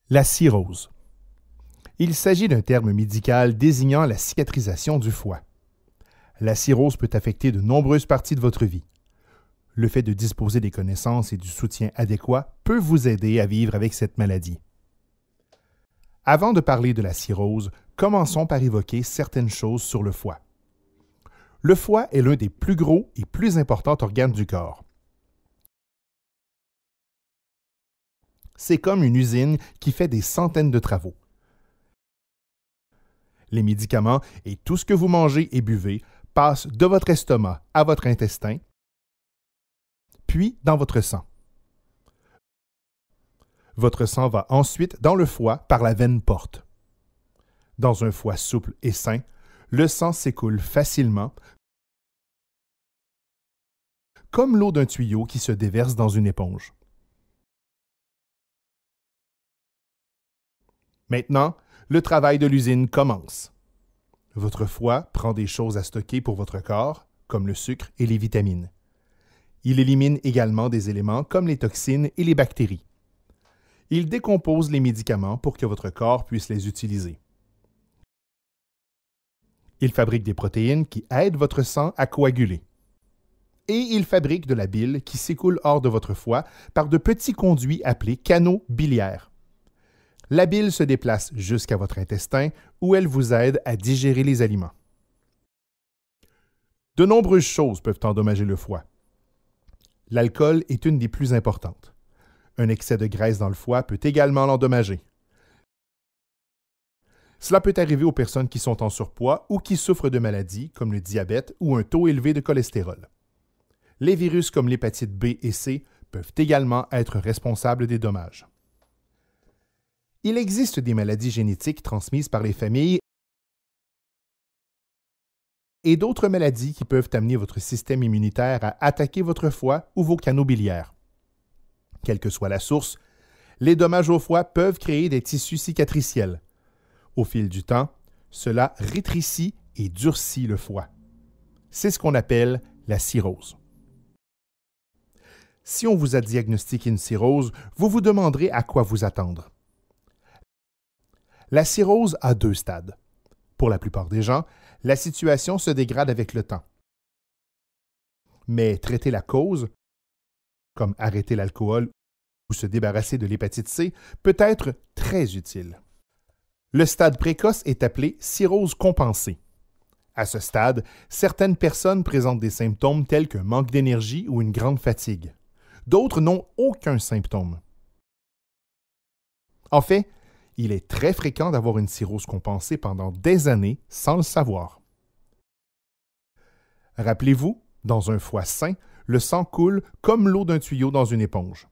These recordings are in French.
La cirrhose. Il s'agit d'un terme médical désignant la cicatrisation du foie. La cirrhose peut affecter de nombreuses parties de votre vie. Le fait de disposer des connaissances et du soutien adéquat peut vous aider à vivre avec cette maladie. Avant de parler de la cirrhose, commençons par évoquer certaines choses sur le foie. Le foie est l'un des plus gros et plus importants organes du corps. C'est comme une usine qui fait des centaines de travaux. Les médicaments et tout ce que vous mangez et buvez passent de votre estomac à votre intestin, puis dans votre sang. Votre sang va ensuite dans le foie par la veine porte. Dans un foie souple et sain, le sang s'écoule facilement, comme l'eau d'un tuyau qui se déverse dans une éponge. Maintenant, le travail de l'usine commence. Votre foie prend des choses à stocker pour votre corps, comme le sucre et les vitamines. Il élimine également des éléments comme les toxines et les bactéries. Il décompose les médicaments pour que votre corps puisse les utiliser. Il fabrique des protéines qui aident votre sang à coaguler. Et il fabrique de la bile qui s'écoule hors de votre foie par de petits conduits appelés canaux biliaires. La bile se déplace jusqu'à votre intestin où elle vous aide à digérer les aliments. De nombreuses choses peuvent endommager le foie. L'alcool est une des plus importantes. Un excès de graisse dans le foie peut également l'endommager. Cela peut arriver aux personnes qui sont en surpoids ou qui souffrent de maladies comme le diabète ou un taux élevé de cholestérol. Les virus comme l'hépatite B et C peuvent également être responsables des dommages. Il existe des maladies génétiques transmises par les familles et d'autres maladies qui peuvent amener votre système immunitaire à attaquer votre foie ou vos canaux biliaires. Quelle que soit la source, les dommages au foie peuvent créer des tissus cicatriciels. Au fil du temps, cela rétrécit et durcit le foie. C'est ce qu'on appelle la cirrhose. Si on vous a diagnostiqué une cirrhose, vous vous demanderez à quoi vous attendre. La cirrhose a 2 stades. Pour la plupart des gens, la situation se dégrade avec le temps. Mais traiter la cause, comme arrêter l'alcool ou se débarrasser de l'hépatite C, peut être très utile. Le stade précoce est appelé cirrhose compensée. À ce stade, certaines personnes présentent des symptômes tels qu'un manque d'énergie ou une grande fatigue. D'autres n'ont aucun symptôme. En fait, il est très fréquent d'avoir une cirrhose compensée pendant des années sans le savoir. Rappelez-vous, dans un foie sain, le sang coule comme l'eau d'un tuyau dans une éponge.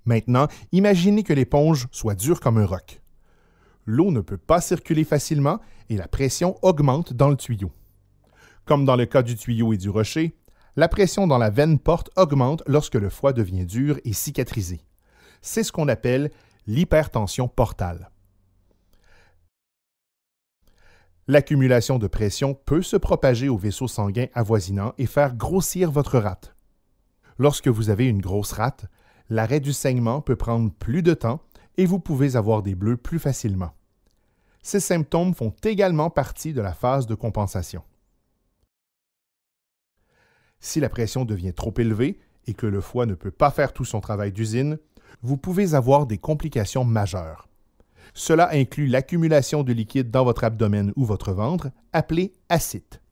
Maintenant, imaginez que l'éponge soit dure comme un roc. L'eau ne peut pas circuler facilement et la pression augmente dans le tuyau. Comme dans le cas du tuyau et du rocher, la pression dans la veine porte augmente lorsque le foie devient dur et cicatrisé. C'est ce qu'on appelle l'hypertension portale. L'accumulation de pression peut se propager aux vaisseaux sanguins avoisinants et faire grossir votre rate. Lorsque vous avez une grosse rate, l'arrêt du saignement peut prendre plus de temps et vous pouvez avoir des bleus plus facilement. Ces symptômes font également partie de la phase de compensation. Si la pression devient trop élevée et que le foie ne peut pas faire tout son travail d'usine, vous pouvez avoir des complications majeures. Cela inclut l'accumulation de liquide dans votre abdomen ou votre ventre, appelé ascite,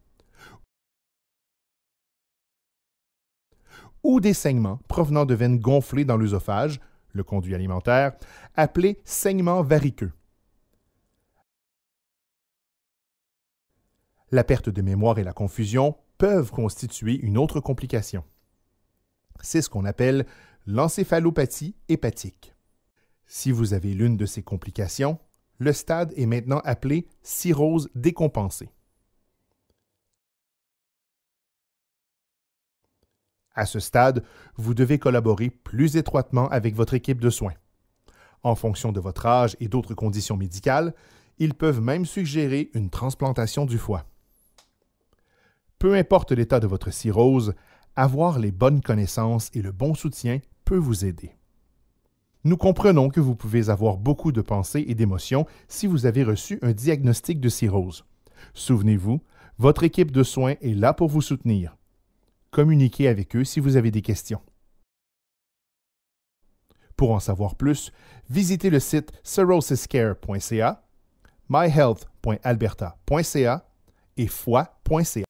ou des saignements provenant de veines gonflées dans l'œsophage, le conduit alimentaire, appelé saignement variqueux. La perte de mémoire et la confusion peuvent constituer une autre complication. C'est ce qu'on appelle l'encéphalopathie hépatique. Si vous avez l'une de ces complications, le stade est maintenant appelé cirrhose décompensée. À ce stade, vous devez collaborer plus étroitement avec votre équipe de soins. En fonction de votre âge et d'autres conditions médicales, ils peuvent même suggérer une transplantation du foie. Peu importe l'état de votre cirrhose, avoir les bonnes connaissances et le bon soutien peut vous aider. Nous comprenons que vous pouvez avoir beaucoup de pensées et d'émotions si vous avez reçu un diagnostic de cirrhose. Souvenez-vous, votre équipe de soins est là pour vous soutenir. Communiquez avec eux si vous avez des questions. Pour en savoir plus, visitez le site cirrhosiscare.ca, myhealth.alberta.ca et foi.ca.